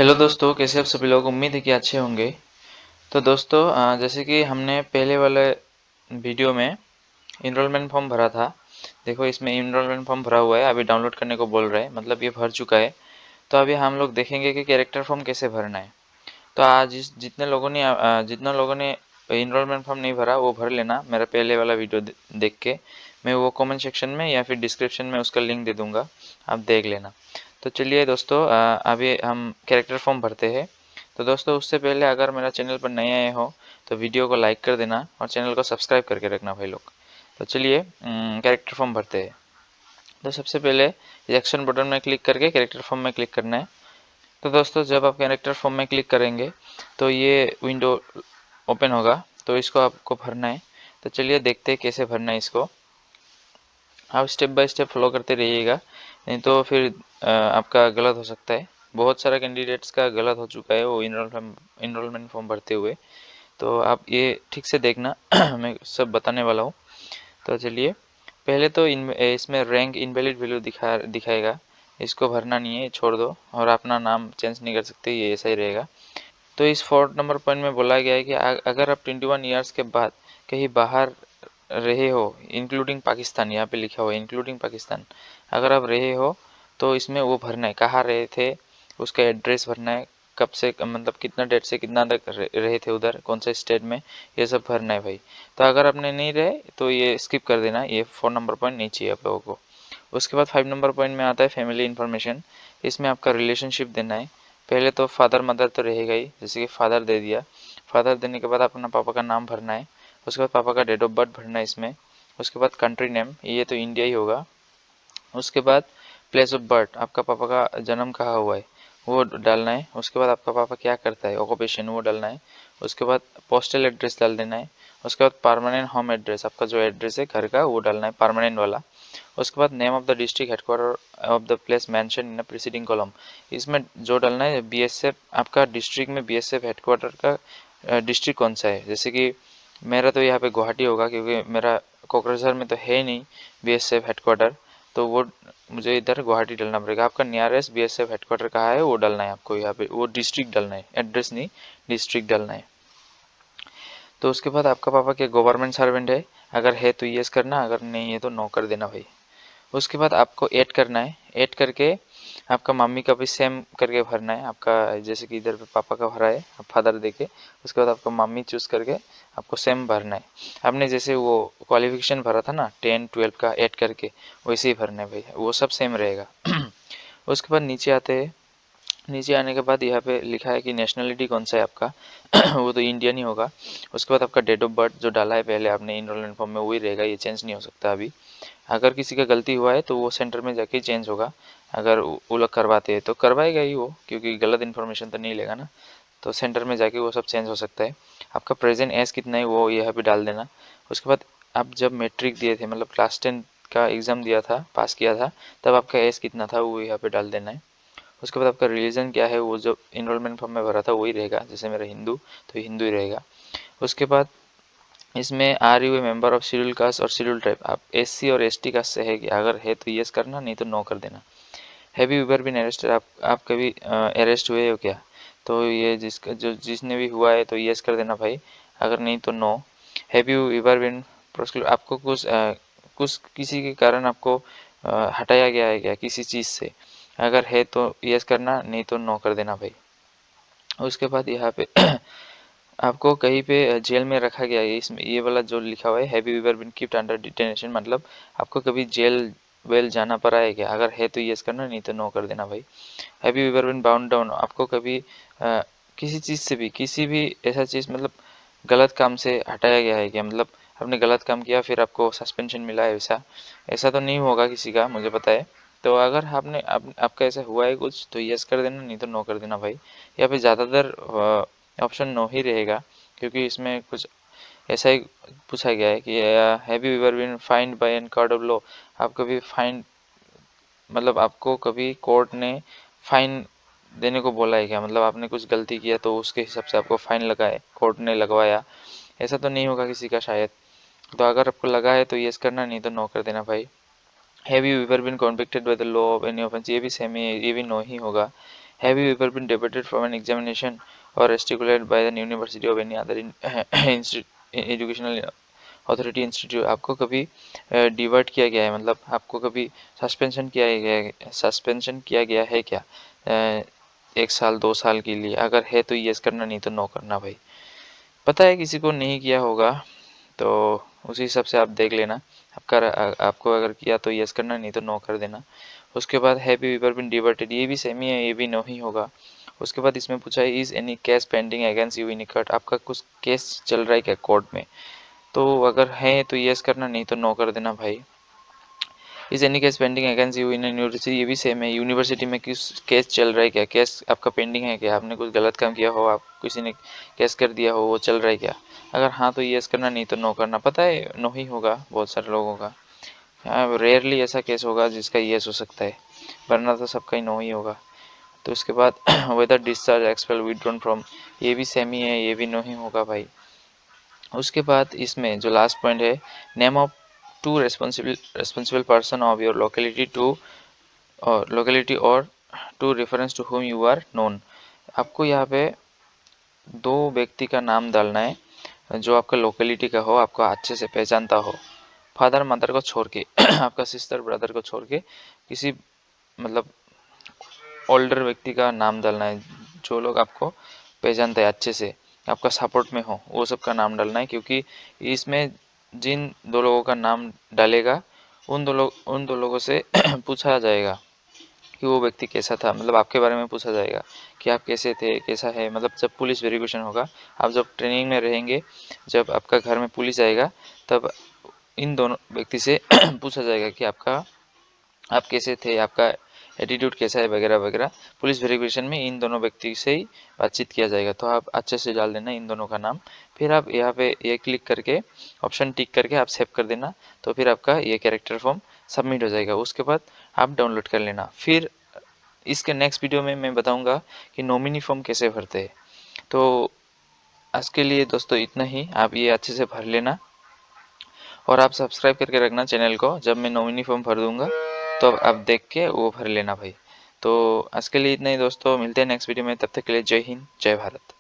Hello दोस्तों, कैसे आप सभी लोग। उम्मीद है कि अच्छे होंगे। तो दोस्तों, जैसे कि हमने पहले वाले वीडियो में इनरोलमेंट फॉर्म भरा था। देखो, इसमें इनरोलमेंट फॉर्म भरा हुआ है, अभी डाउनलोड करने को बोल रहे हैं, मतलब ये भर चुका है। तो अभी हम लोग देखेंगे कि कैरेक्टर फॉर्म कैसे भरना है। तो आज जितने लोगों ने इनरोलमेंट फॉर्म नहीं भरा वो भर लेना, मेरा पहले वाला वीडियो देख के। मैं वो कमेंट सेक्शन में या फिर डिस्क्रिप्शन में उसका लिंक दे दूंगा, आप देख लेना। तो चलिए दोस्तों, अभी हम कैरेक्टर फॉर्म भरते हैं। तो दोस्तों, उससे पहले अगर मेरा चैनल पर नए आए हो तो वीडियो को लाइक कर देना और चैनल को सब्सक्राइब करके रखना भाई लोग। तो चलिए कैरेक्टर फॉर्म भरते हैं। तो सबसे पहले रिएक्शन बटन में क्लिक करके कैरेक्टर फॉर्म में क्लिक करना है। तो दोस्तों, जब आप कैरेक्टर फॉर्म में क्लिक करेंगे तो ये विंडो ओपन होगा, तो इसको आपको भरना है। तो चलिए देखते हैं कैसे भरना है इसको। आप स्टेप बाय स्टेप फॉलो करते रहिएगा, नहीं तो फिर आपका गलत हो सकता है। बहुत सारा कैंडिडेट्स का गलत हो चुका है वो इनरोलमेंट फॉर्म भरते हुए। तो आप ये ठीक से देखना मैं सब बताने वाला हूँ। तो चलिए, पहले तो इसमें रैंक इनवैलिड वैल्यू दिखाएगा। इसको भरना नहीं है, छोड़ दो। और अपना नाम चेंज नहीं कर सकते, ये ऐसा ही रहेगा। तो इस 4 नंबर पॉइंट में बोला गया है कि अगर आप 21 ईयर्स के बाद कहीं बाहर रहे हो, इंक्लूडिंग पाकिस्तान, यहाँ पे लिखा हुआ है इंक्लूडिंग पाकिस्तान, अगर आप रहे हो तो इसमें वो भरना है, कहाँ रहे थे, उसका एड्रेस भरना है, कब से मतलब कितना डेट से कितना तक रहे थे उधर, कौन से स्टेट में, ये सब भरना है भाई। तो अगर आपने नहीं रहे तो ये स्किप कर देना, ये 4 नंबर पॉइंट नहीं चाहिए आप लोगों को। उसके बाद 5 नंबर पॉइंट में आता है फैमिली इन्फॉर्मेशन। इसमें आपका रिलेशनशिप देना है। पहले तो फादर मदर तो रहेगा ही, जैसे कि फादर दे दिया। फादर देने के बाद अपना पापा का नाम भरना है। उसके बाद पापा का डेट ऑफ बर्थ भरना है इसमें। उसके बाद कंट्री नेम, ये तो इंडिया ही होगा। उसके बाद प्लेस ऑफ बर्थ, आपका पापा का जन्म कहाँ हुआ है वो डालना है। उसके बाद आपका पापा क्या करता है, ऑक्यूपेशन, वो डालना है। उसके बाद पोस्टल एड्रेस डाल देना है। उसके बाद परमानेंट होम एड्रेस, आपका जो एड्रेस है घर का वो डालना है, परमानेंट वाला। उसके बाद name of the district headquarter of the place mention in preceding column, इसमें जो डालना है बीएसएफ, आपका डिस्ट्रिक्ट में बीएसएफ हेडक्वार्टर का डिस्ट्रिक्ट कौन सा है। जैसे कि मेरा तो यहाँ पे गुवाहाटी होगा, क्योंकि मेरा कोकराझार में तो है नहीं बीएसएफ हेडक्वार्टर। तो वो मुझे इधर गुवाहाटी डालना पड़ेगा। आपका नियरेस्ट बीएसएफ हेडक्वार्टर कहाँ है वो डालना है आपको, यहाँ पे वो डिस्ट्रिक्ट डालना है, एड्रेस नहीं, डिस्ट्रिक्ट डालना है। तो उसके बाद आपका पापा क्या गवर्नमेंट सर्वेंट है, अगर है तो यस करना, अगर नहीं है तो नो कर देना भाई। उसके बाद आपको ऐड करना है, ऐड करके आपका मम्मी का भी सेम करके भरना है आपका, जैसे कि इधर पे पापा का भरा है फादर देके। उसके बाद आपको मम्मी चूज करके आपको सेम भरना है। आपने जैसे वो क्वालिफिकेशन भरा था ना 10 12 का ऐड करके, वैसे ही भरना है भाई, वो सब सेम रहेगा। उसके बाद नीचे आते हैं। नीचे आने के बाद यहाँ पे लिखा है कि नेशनलिटी कौन सा है आपका वो तो इंडियन ही होगा। उसके बाद आपका डेट ऑफ बर्थ जो डाला है पहले आपने इनरोलमेंट फॉर्म में वही रहेगा, ये चेंज नहीं हो सकता अभी। अगर किसी का गलती हुआ है तो वो सेंटर में जाके चेंज होगा। अगर वो लोग करवाते हैं तो करवाएगा ही वो, क्योंकि गलत इन्फॉर्मेशन तो नहीं लेगा ना। तो सेंटर में जाके वो सब चेंज हो सकता है। आपका प्रेजेंट एज कितना है वो यहाँ पे डाल देना। उसके बाद आप जब मैट्रिक दिए थे, मतलब क्लास 10 का एग्ज़ाम दिया था, पास किया था, तब आपका एज कितना था वो यहाँ पे डाल देना है। उसके बाद आपका रिलीजन क्या है, वो जो इनरोलमेंट फॉर्म में भरा था वही रहेगा, जैसे मेरा हिंदू, तो हिंदू ही रहेगा। उसके बाद इसमें are you a member of schedule caste और शेड्यूल ट्राइब, आप एससी और एसटी कास्ट से है कि, अगर है तो यस करना, नहीं तो नो कर देना। Have you ever been arrested, आप कभी अरेस्ट हुए हो क्या, तो ये जिसने भी हुआ है तो यस कर देना भाई, अगर नहीं तो no. Have you ever been prosecute, आपको कुछ किसी के कारण आपको हटाया गया है क्या किसी चीज़ से, अगर है तो यस करना, नहीं तो नो कर देना भाई। उसके बाद यहाँ पे आपको कहीं पे जेल में रखा गया है, इसमें ये वाला जो लिखा हुआ है have you ever been keeped under detention, मतलब आपको कभी जेल वेल जाना पड़ा है क्या, अगर है तो यस करना, नहीं तो नो कर देना भाई। Have you ever been bound down, आपको कभी किसी चीज़ से भी, किसी भी ऐसा चीज़, मतलब गलत काम से हटाया गया है क्या, मतलब आपने गलत काम किया फिर आपको सस्पेंशन मिला है, वैसा ऐसा तो नहीं होगा किसी का, मुझे पता है। तो अगर आपका ऐसा हुआ है कुछ तो यस कर देना, नहीं तो नो कर देना भाई। यहाँ पे ज़्यादातर ऑप्शन नो ही रहेगा, क्योंकि इसमें कुछ ऐसा ही पूछा गया है कि have you ever been find by an court of law, आप कभी फाइन, मतलब आपको कभी कोर्ट ने फाइन देने को बोला है क्या, मतलब आपने कुछ गलती किया तो उसके हिसाब से आपको फाइन लगा है, कोर्ट ने लगवाया, ऐसा तो नहीं होगा किसी का शायद। तो अगर आपको लगा है तो यस करना, नहीं तो नो कर देना भाई। Have you ever been convicted by the law of any offence, ये भी सेम ही है, ये भी नो ही होगा। Have you ever been debited from an examination और rusticated by the university of any other educational authority institute. आपको कभी डिवर्ट किया गया है, मतलब आपको कभी सस्पेंशन किया गया है क्या 1 साल 2 साल के लिए? अगर है तो यस करना, नहीं तो नो करना भाई। पता है किसी को नहीं किया होगा तो उसी हिसाब से आप देख लेना। आपको अगर किया तो यस करना, नहीं तो नो कर देना। उसके बाद हैव यू एवर बीन डिवर्टेड, ये भी सेम ही है, ये भी नो ही होगा। उसके बाद इसमें पूछा है is any case pending against you in court, आपका कुछ केस चल रहा है क्या कोर्ट में? तो अगर है तो यस करना, नहीं तो नो कर देना भाई। Is any case pending against you in university, ये भी सेम है, यूनिवर्सिटी में किस केस चल रहा है क्या, केस आपका पेंडिंग है क्या, आपने कुछ गलत काम किया हो, आप किसी ने केस कर दिया हो, वो चल रहा है क्या? अगर हाँ तो यस करना, नहीं तो नो करना। पता है नो ही होगा बहुत सारे लोगों का, हाँ रेयरली ऐसा केस होगा जिसका यस हो सकता है, वरना तो सबका ही नो ही होगा। तो उसके बाद whether discharge expel withdrawn from, ये भी सेम ही है, ये भी नो ही होगा भाई। उसके बाद इसमें जो लास्ट पॉइंट है, name of two responsible person of your locality और two reference to whom you are known. आपको यहाँ पे 2 व्यक्ति का नाम डालना है जो आपका लोकेलिटी का हो, आपको अच्छे से पहचानता हो। फादर मदर को छोड़ के आपका सिस्टर ब्रदर को छोड़ के किसी मतलब ओल्डर व्यक्ति का नाम डालना है, जो लोग आपको पहचानते हैं अच्छे से, आपका सपोर्ट में हो, वो सब का नाम डालना है। क्योंकि इसमें जिन 2 लोगों का नाम डालेगा उन दो लोगों से पूछा जाएगा कि वो व्यक्ति कैसा था, मतलब आपके बारे में पूछा जाएगा कि आप कैसे थे, कैसा है। मतलब जब पुलिस वेरिफिकेशन होगा, आप जब ट्रेनिंग में रहेंगे, जब आपका घर में पुलिस आएगा, तब इन दोनों व्यक्ति से पूछा जाएगा कि आप कैसे थे, आपका एटीट्यूड कैसा है, वगैरह वगैरह। पुलिस वेरिफिकेशन में इन दोनों व्यक्ति से ही बातचीत किया जाएगा। तो आप अच्छे से डाल देना इन दोनों का नाम, फिर आप यहाँ पे ये क्लिक करके ऑप्शन टिक करके आप सेव कर देना। तो फिर आपका ये कैरेक्टर फॉर्म सबमिट हो जाएगा। उसके बाद आप डाउनलोड कर लेना। फिर इसके नेक्स्ट वीडियो में मैं बताऊंगा कि नॉमिनी फॉर्म कैसे भरते हैं। तो आज के लिए दोस्तों इतना ही, आप ये अच्छे से भर लेना और आप सब्सक्राइब करके रखना चैनल को। जब मैं नॉमिनी फॉर्म भर दूंगा तो आप देख के वो भर लेना भाई। तो आज के लिए इतना ही दोस्तों, मिलते हैं नेक्स्ट वीडियो में, तब तक के लिए जय हिंद जय भारत।